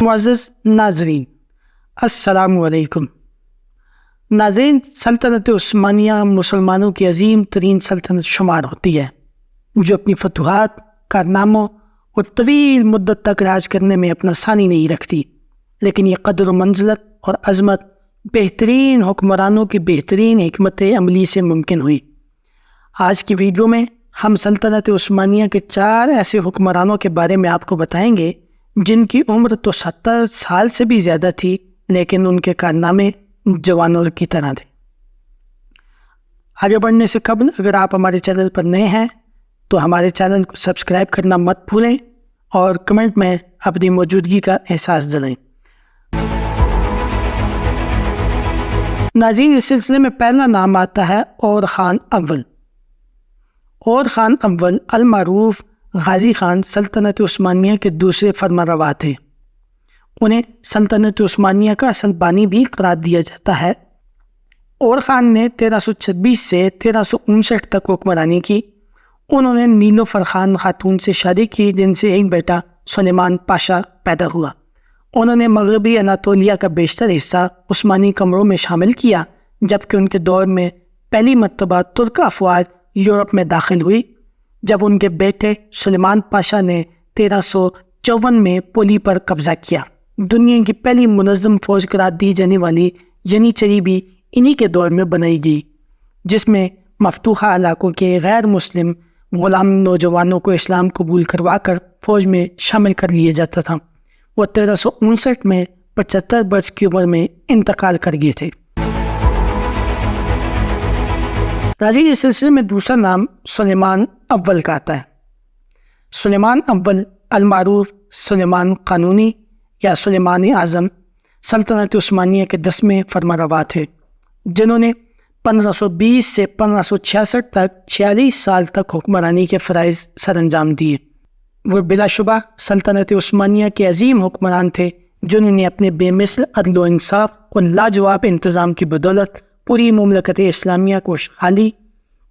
معزز ناظرین، السلام علیکم۔ ناظرین، سلطنت عثمانیہ مسلمانوں کی عظیم ترین سلطنت شمار ہوتی ہے، جو اپنی فتوحات، کارناموں اور طویل مدت تک راج کرنے میں اپنا ثانی نہیں رکھتی، لیکن یہ قدر و منزلت اور عظمت بہترین حکمرانوں کی بہترین حکمت عملی سے ممکن ہوئی۔ آج کی ویڈیو میں ہم سلطنت عثمانیہ کے 4 ایسے حکمرانوں کے بارے میں آپ کو بتائیں گے جن کی عمر تو 70 سال سے بھی زیادہ تھی، لیکن ان کے کارنامے جوانوں کی طرح تھے۔ آگے بڑھنے سے قبل اگر آپ ہمارے چینل پر نئے ہیں تو ہمارے چینل کو سبسکرائب کرنا مت بھولیں اور کمنٹ میں اپنی موجودگی کا احساس دلائیں۔ ناظرین، اس سلسلے میں پہلا نام آتا ہے اور خان اول۔ اور خان اول المعروف غازی خان سلطنت عثمانیہ کے دوسرے فرمانروا تھے۔ انہیں سلطنت عثمانیہ کا اصل بانی بھی قرار دیا جاتا ہے۔ اور خان نے 1326 سے 1359 تک حکمرانی کی۔ انہوں نے نیلوفر خان خاتون سے شادی کی، جن سے ایک بیٹا سلیمان پاشا پیدا ہوا۔ انہوں نے مغربی اناطولیہ کا بیشتر حصہ عثمانی قمروں میں شامل کیا، جبکہ ان کے دور میں پہلی مرتبہ ترک افواج یورپ میں داخل ہوئی، جب ان کے بیٹے سلیمان پاشا نے 1354 میں پولی پر قبضہ کیا۔ دنیا کی پہلی منظم فوج قرار دی جانے والی ینیچری بھی انہی کے دور میں بنائی گئی، جس میں مفتوحہ علاقوں کے غیر مسلم غلام نوجوانوں کو اسلام قبول کروا کر فوج میں شامل کر لیا جاتا تھا۔ وہ 1359 میں 75 برس کی عمر میں انتقال کر گئے تھے۔ ناظرین، اس سلسلے میں دوسرا نام سلیمان اول کا آتا ہے۔ سلیمان اول المعروف سلیمان قانونی یا سلیمان اعظم سلطنت عثمانیہ کے 10ویں فرمانروا تھے، جنہوں نے 1520 سے 1566 تک 46 سال تک حکمرانی کے فرائض سر انجام دیے۔ وہ بلا شبہ سلطنت عثمانیہ کے عظیم حکمران تھے، جنہوں نے اپنے بے مثل عدل و انصاف اور لاجواب انتظام کی بدولت پوری مملکت اسلامیہ کو خوشحالی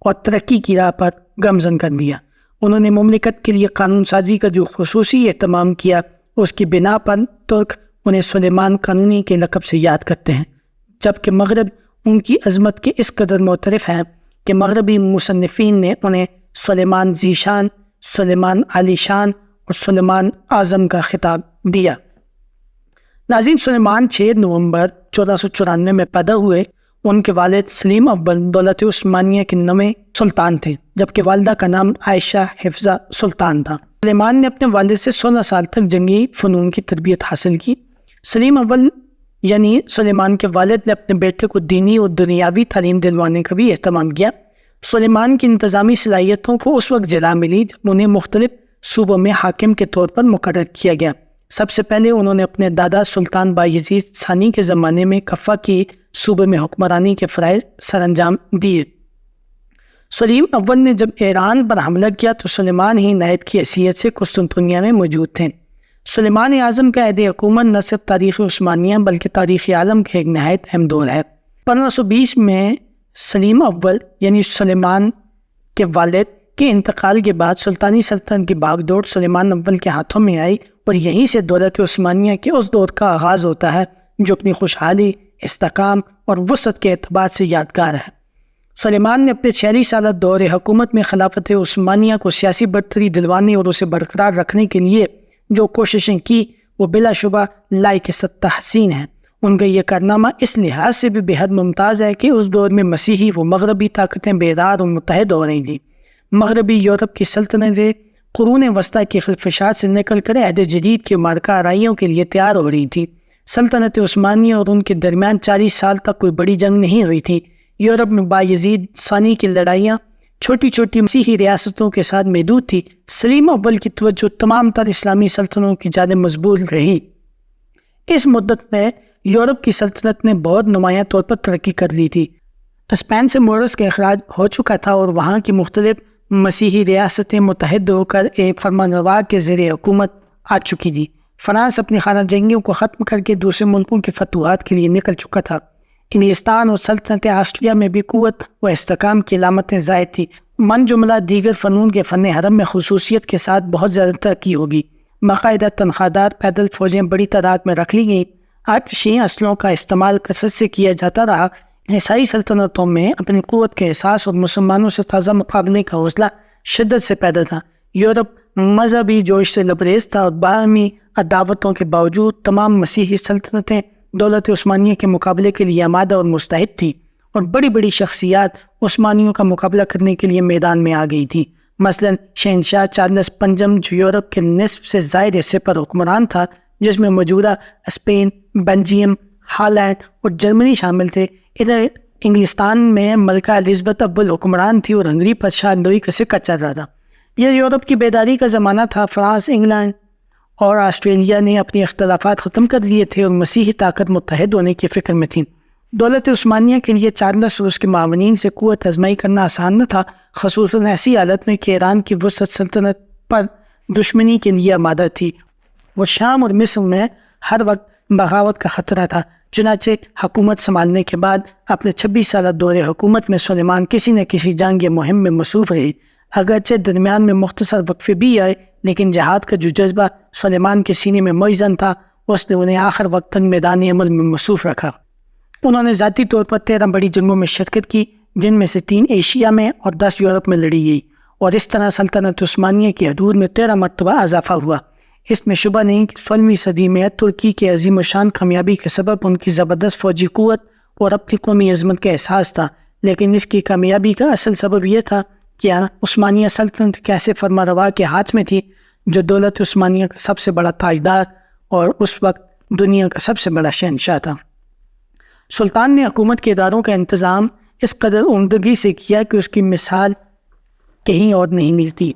اور ترقی کی راہ پر گامزن کر دیا۔ انہوں نے مملکت کے لیے قانون سازی کا جو خصوصی اہتمام کیا، اس کی بنا پر ترک انہیں سلیمان قانونی کے لقب سے یاد کرتے ہیں، جبکہ مغرب ان کی عظمت کے اس قدر معترف ہیں کہ مغربی مصنفین نے انہیں سلیمان ذی شان، سلیمان عالی شان اور سلیمان اعظم کا خطاب دیا۔ ناظرین، سلیمان 6 نومبر 1494 میں پیدا ہوئے۔ ان کے والد سلیم اول دولت عثمانیہ کے 9ویں سلطان تھے، جبکہ والدہ کا نام عائشہ حفظہ سلطان تھا۔ سلیمان نے اپنے والد سے 16 سال تک جنگی فنون کی تربیت حاصل کی۔ سلیم اول یعنی سلیمان کے والد نے اپنے بیٹے کو دینی اور دنیاوی تعلیم دلوانے کا بھی اہتمام کیا۔ سلیمان کی انتظامی صلاحیتوں کو اس وقت جلا ملی جب انہیں مختلف صوبوں میں حاکم کے طور پر مقرر کیا گیا۔ سب سے پہلے انہوں نے اپنے دادا سلطان بایزید ثانی کے زمانے میں کفہ کی صوبے میں حکمرانی کے فرائض سر انجام دیے۔ سلیم اول نے جب ایران پر حملہ کیا تو سلیمان ہی نائب کی حیثیت سے قسطنطنیہ میں موجود تھے۔ سلیمان اعظم کا عہد حکومت نہ صرف تاریخ عثمانیہ بلکہ تاریخ عالم کا ایک نہایت اہم دور ہے۔ 1520 میں سلیم اول یعنی سلیمان کے والد کے انتقال کے بعد سلطانی سلطنت کی باغ دوڑ سلیمان اول کے ہاتھوں میں آئی، اور یہیں سے دولت عثمانیہ کے اس دور کا آغاز ہوتا ہے جو اپنی خوشحالی، استحکام اور وسعت کے اعتبار سے یادگار ہے۔ سلیمان نے اپنے 46 سالہ دور حکومت میں خلافت عثمانیہ کو سیاسی برتری دلوانے اور اسے برقرار رکھنے کے لیے جو کوششیں کی، وہ بلا شبہ لائق تحسین ہیں۔ ان کا یہ کارنامہ اس لحاظ سے بھی بے حد ممتاز ہے کہ اس دور میں مسیحی و مغربی طاقتیں بیدار اور متحد ہو رہی تھیں۔ مغربی یورپ کی سلطنتیں قرون وسطیٰ کی خلفشات سے نکل کر عہد جدید کی معرکہ آرائیوں کے لیے تیار ہو رہی تھی۔ سلطنت عثمانیہ اور ان کے درمیان 40 سال تک کوئی بڑی جنگ نہیں ہوئی تھی۔ یورپ میں بایزید ثانی کی لڑائیاں چھوٹی چھوٹی مسیحی ریاستوں کے ساتھ محدود تھی۔ سلیم اول کی توجہ تمام تر اسلامی سلطنتوں کی جانب مضبوط رہی۔ اس مدت میں یورپ کی سلطنت نے بہت نمایاں طور پر ترقی کر لی تھی۔ اسپین سے مورس کا اخراج ہو چکا تھا اور وہاں کی مختلف مسیحی ریاستیں متحد ہو کر ایک فرمانروا کے زیر حکومت آ چکی تھی۔ فرانس اپنی خانہ جنگیوں کو ختم کر کے دوسرے ملکوں کے فتوحات کے لیے نکل چکا تھا۔ انگلستان اور سلطنت آسٹریا میں بھی قوت و استحکام کی علامتیں زائد تھی۔ من جملہ دیگر فنون کے فن حرم میں خصوصیت کے ساتھ بہت زیادہ ترقی ہوگی۔ باقاعدہ تنخواہ دار پیدل فوجیں بڑی تعداد میں رکھ لی گئیں، آتشی اسلحوں کا استعمال کثرت سے کیا جاتا رہا۔ عیسائی سلطنتوں میں اپنی قوت کے احساس اور مسلمانوں سے تازہ مقابلے کا حوصلہ شدت سے پیدا تھا۔ یورپ مذہبی جوش سے لبریز تھا اور باہمی عداوتوں کے باوجود تمام مسیحی سلطنتیں دولت عثمانیہ کے مقابلے کے لیے آمادہ اور مستعد تھیں، اور بڑی بڑی شخصیات عثمانیوں کا مقابلہ کرنے کے لیے میدان میں آ گئی تھیں۔ مثلاً شہنشاہ چارلس پنجم جو یورپ کے نصف سے زائد حصے پر حکمران تھا، جس میں موجودہ اسپین، بیلجیم، ہالینڈ اور جرمنی شامل تھے۔ ادھر انگلستان میں ملکہ الزبتھ اول حکمران تھی اور ہنگری پر شاہ لوئی کا سکہ چل رہا تھا۔ یہ یورپ کی بیداری کا زمانہ تھا۔ فرانس، انگلینڈ اور آسٹریلیا نے اپنے اختلافات ختم کر دیے تھے اور مسیحی طاقت متحد ہونے کی فکر میں تھی۔ دولت عثمانیہ کے لیے چارلس اور اس کے معاونین سے قوت آزمائی کرنا آسان نہ تھا، خصوصاً ایسی حالت میں کہ ایران کی وسط سلطنت پر دشمنی کے لیے آمادہ تھی۔ وہ شام اور مصر میں ہر وقت بغاوت کا خطرہ تھا۔ چنانچہ حکومت سنبھالنے کے بعد اپنے 26 سالہ دور حکومت میں سلیمان کسی نہ کسی جنگ یا مہم میں مصروف رہے۔ اگرچہ درمیان میں مختصر وقفے بھی آئے، لیکن جہاد کا جو جذبہ سلیمان کے سینے میں موزن تھا، اس نے انہیں آخر وقت تک میدان عمل میں مصروف رکھا۔ انہوں نے ذاتی طور پر 13 بڑی جنگوں میں شرکت کی، جن میں سے 3 ایشیا میں اور 10 یورپ میں لڑی گئی، اور اس طرح سلطنت عثمانیہ کی حدود میں 13 مرتبہ اضافہ ہوا۔ اس میں شبہ نہیں کہ 16ویں صدی میں ترکی کے عظیم الشان کامیابی کے سبب ان کی زبردست فوجی قوت اور اپنی قومی عظمت کا احساس تھا، لیکن اس کی کامیابی کا اصل سبب یہ تھا کہ عثمانیہ سلطنت کیسے فرما روا کے ہاتھ میں تھی، جو دولت عثمانیہ کا سب سے بڑا تاجدار اور اس وقت دنیا کا سب سے بڑا شہنشاہ تھا۔ سلطان نے حکومت کے اداروں کا انتظام اس قدر عمدگی سے کیا کہ اس کی مثال کہیں اور نہیں ملتی۔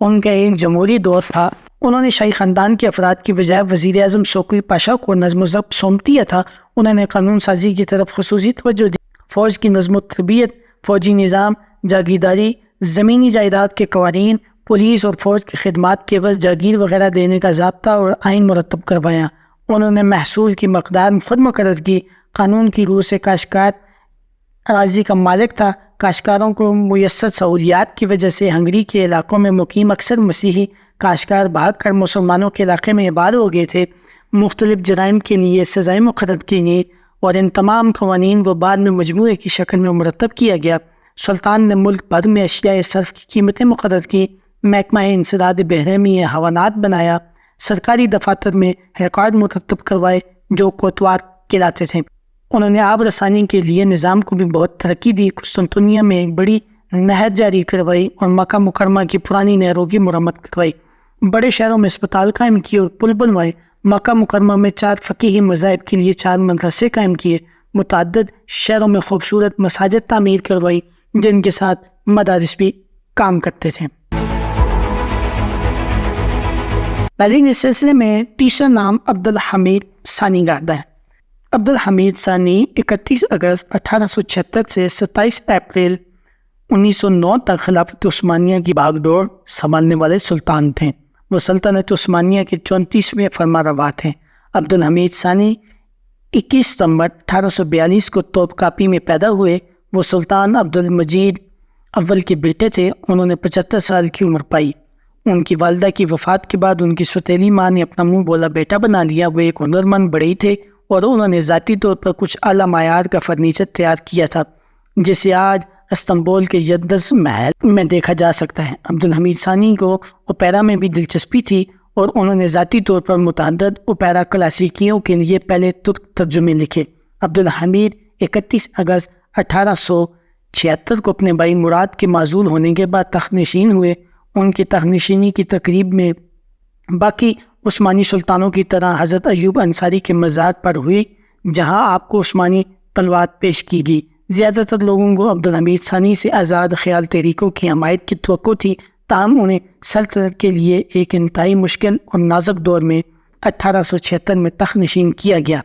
ان کا ایک جمہوری دور تھا۔ انہوں نے شاہی خاندان کے افراد کی بجائے وزیر اعظم شوقی پاشا کو نظم و ضبط سونپ دیا تھا۔ انہوں نے قانون سازی کی طرف خصوصی توجہ دی، فوج کی نظم و تربیت، فوجی نظام، جاگیرداری، زمینی جائیداد کے قوانین، پولیس اور فوج کی خدمات کے عوض جاگیر وغیرہ دینے کا ضابطہ اور آئین مرتب کروایا۔ انہوں نے محصول کی مقدار خود مقرر کی۔ قانون کی روح سے کاشتکار اراضی کا مالک تھا۔ کاشتکاروں کو میسر سہولیات کی وجہ سے ہنگری کے علاقوں میں مقیم اکثر مسیحی کاشتکار بھاگ کر مسلمانوں کے علاقے میں آباد ہو گئے تھے۔ مختلف جرائم کے لیے سزائیں مقرر کی گئیں اور ان تمام قوانین کو بعد میں مجموعے کی شکل میں مرتب کیا گیا۔ سلطان نے ملک بھر میں اشیاء صرف کی قیمتیں مقرر کی، محکمہ انسداد بحرمی حیوانات بنایا، سرکاری دفاتر میں ریکارڈ مرتب کروائے جو کوتوال کہلاتے تھے۔ انہوں نے آب رسانی کے لیے نظام کو بھی بہت ترقی دی۔ قسطنطنیہ میں ایک بڑی نہر جاری کروائی اور مکہ مکرمہ کی پرانی نہروں کی مرمت کروائی۔ بڑے شہروں میں اسپتال قائم کیے اور پل بنوائے۔ مکہ مکرمہ میں 4 فقیہی مذاہب کے لیے 4 مدرسے قائم کیے۔ متعدد شہروں میں خوبصورت مساجد تعمیر کروائی، جن کے ساتھ مدارس بھی کام کرتے تھے۔ ناظرین، اس سلسلے میں تیسرا نام عبدالحمید ثانی کا آتا ہے۔ عبدالحمید ثانی 31 اگست 1876 سے 27 اپریل 1909 تک خلافت عثمانیہ کی باغ ڈور سنبھالنے والے سلطان تھے۔ وہ سلطنت عثمانیہ کے 34ویں فرما روا تھے۔ عبدالحمید ثانی 21 ستمبر 1842 کو توپ کاپی میں پیدا ہوئے۔ وہ سلطان عبدالمجید اول کے بیٹے تھے۔ انہوں نے 75 سال کی عمر پائی۔ ان کی والدہ کی وفات کے بعد ان کی سوتیلی ماں نے اپنا منہ بولا بیٹا بنا لیا۔ وہ ایک ہنرمند بڑھئی تھے اور انہوں نے ذاتی طور پر کچھ اعلیٰ معیار کا فرنیچر تیار کیا تھا، جسے آج استنبول کے یلدز محل میں دیکھا جا سکتا ہے۔ عبدالحمید ثانی کو اوپیرا میں بھی دلچسپی تھی اور انہوں نے ذاتی طور پر متعدد اوپیرا کلاسیکیوں کے لیے پہلے ترک ترجمے لکھے۔ عبدالحمید 31 اگست 1876 کو اپنے بھائی مراد کے معزول ہونے کے بعد تخت نشین ہوئے۔ ان کی تخت نشینی کی تقریب میں باقی عثمانی سلطانوں کی طرح حضرت ایوب انصاری کے مزار پر ہوئی، جہاں آپ کو عثمانی طلبات پیش کی گئی۔ زیادہ تر لوگوں کو عبدالحمید ثانی سے آزاد خیال تحریکوں کی حمایت کی توقع تھی، تاہم انہیں سلطنت کے لیے ایک انتہائی مشکل اور نازک دور میں 1876 میں تخت نشین کیا گیا۔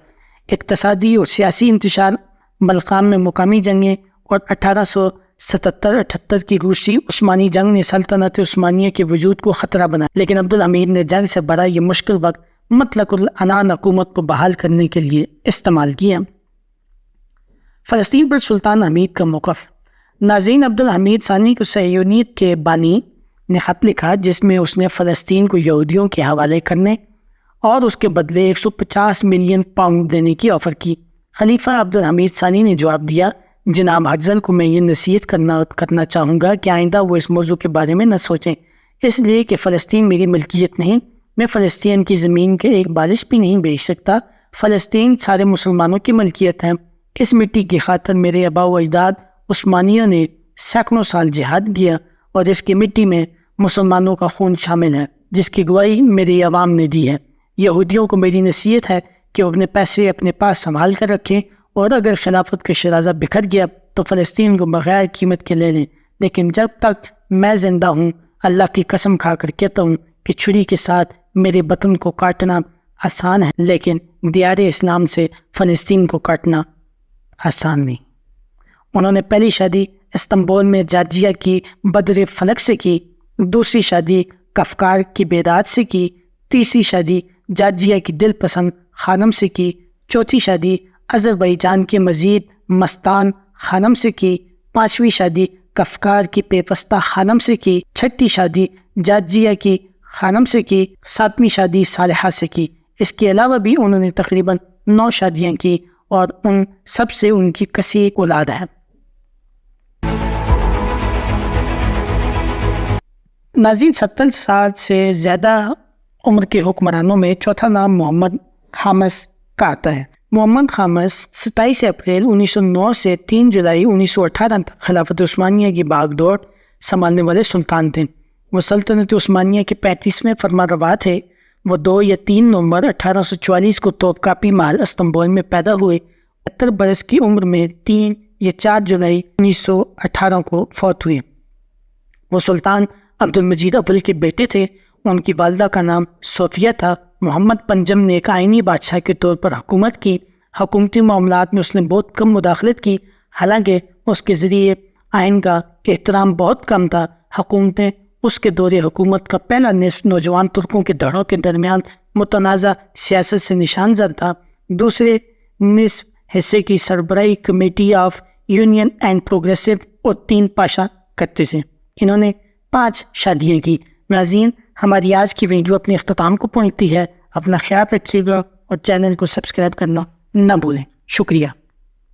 اقتصادی اور سیاسی انتشار، بلقان میں مقامی جنگیں اور 1877-78 کی روسی عثمانی جنگ نے سلطنت عثمانیہ کے وجود کو خطرہ بنایا، لیکن عبدالحمید نے جنگ سے بڑا یہ مشکل وقت مطلق العنان حکومت کو بحال کرنے کے لیے استعمال کیا۔ فلسطین پر سلطان حمید کا موقف۔ ناظرین، عبدالحمید ثانی کو صہیونیت کے بانی نے خط لکھا جس میں اس نے فلسطین کو یہودیوں کے حوالے کرنے اور اس کے بدلے 150 ملین پاؤنڈ دینے کی آفر کی۔ خلیفہ عبدالحمید ثانی نے جواب دیا، جناب ہرزل کو میں یہ نصیحت کرنا چاہوں گا کہ آئندہ وہ اس موضوع کے بارے میں نہ سوچیں، اس لیے کہ فلسطین میری ملکیت نہیں، میں فلسطین کی زمین کے ایک بالش بھی نہیں بیچ سکتا، فلسطین سارے مسلمانوں کی ملکیت ہے۔ اس مٹی کی خاطر میرے آباء و اجداد عثمانیوں نے سینکڑوں سال جہاد کیا اور اس کی مٹی میں مسلمانوں کا خون شامل ہے، جس کی گواہی میری عوام نے دی ہے۔ یہودیوں کو میری نصیحت ہے کہ وہ اپنے پیسے اپنے پاس سنبھال کر رکھیں، اور اگر خلافت کا شرازہ بکھر گیا تو فلسطین کو بغیر قیمت کے لے لیں، لیکن جب تک میں زندہ ہوں اللہ کی قسم کھا کر کہتا ہوں کہ چھری کے ساتھ میرے وطن کو کاٹنا آسان ہے، لیکن دیار اسلام سے فلسطین کو کاٹنا آسان نہیں۔ انہوں نے پہلی شادی استنبول میں جارجیا کی بدر فلک سے کی، دوسری شادی کفکار کی بیداد سے کی، تیسری شادی جارجیا کی دل پسند خانم سے کی، چوتھی شادی آذربائیجان کے مزید مستان خانم سے کی، پانچویں شادی کفکار کی پیپستہ خانم سے کی، چھٹی شادی جارجیا کی خانم سے کی، ساتویں شادی صالحہ سے کی۔ اس کے علاوہ بھی انہوں نے تقریباً 9 شادیاں کی اور ان سب سے ان کی کثیر اولاد ہے۔ ناظرین، 70 سال سے زیادہ عمر کے حکمرانوں میں چوتھا نام محمد خامس کا آتا ہے۔ محمد خامس 27 اپریل 1909 سے 3 جولائی 1918 تک خلافت عثمانیہ کی باغ دوڑ سنبھالنے والے سلطان تھے۔ وہ سلطنت عثمانیہ کے 35ویں فرمانروا تھے۔ وہ 2 یا 3 نومبر 1844 کو توپکاپی محل استنبول میں پیدا ہوئے۔ 70 برس کی عمر میں 3 یا 4 جولائی 1918 کو فوت ہوئے۔ وہ سلطان عبدالمجید اول کے بیٹے تھے۔ ان کی والدہ کا نام صوفیہ تھا۔ محمد پنجم نے ایک آئینی بادشاہ کے طور پر حکومت کی۔ حکومتی معاملات میں اس نے بہت کم مداخلت کی، حالانکہ اس کے ذریعے آئین کا احترام بہت کم تھا۔ حکومتیں اس کے دور حکومت کا پہلا نصف نوجوان ترکوں کے دھڑوں کے درمیان متنازع سیاست سے نشان زد تھا۔ دوسرے نصف حصے کی سربراہی committee of union and progressive اور 3 پاشا کرتے تھے۔ انہوں نے 5 شادیاں کی۔ ناظرین، ہماری آج کی ویڈیو اپنے اختتام کو پہنچتی ہے۔ اپنا خیال رکھیے گا اور چینل کو سبسکرائب کرنا نہ بھولیں۔ شکریہ۔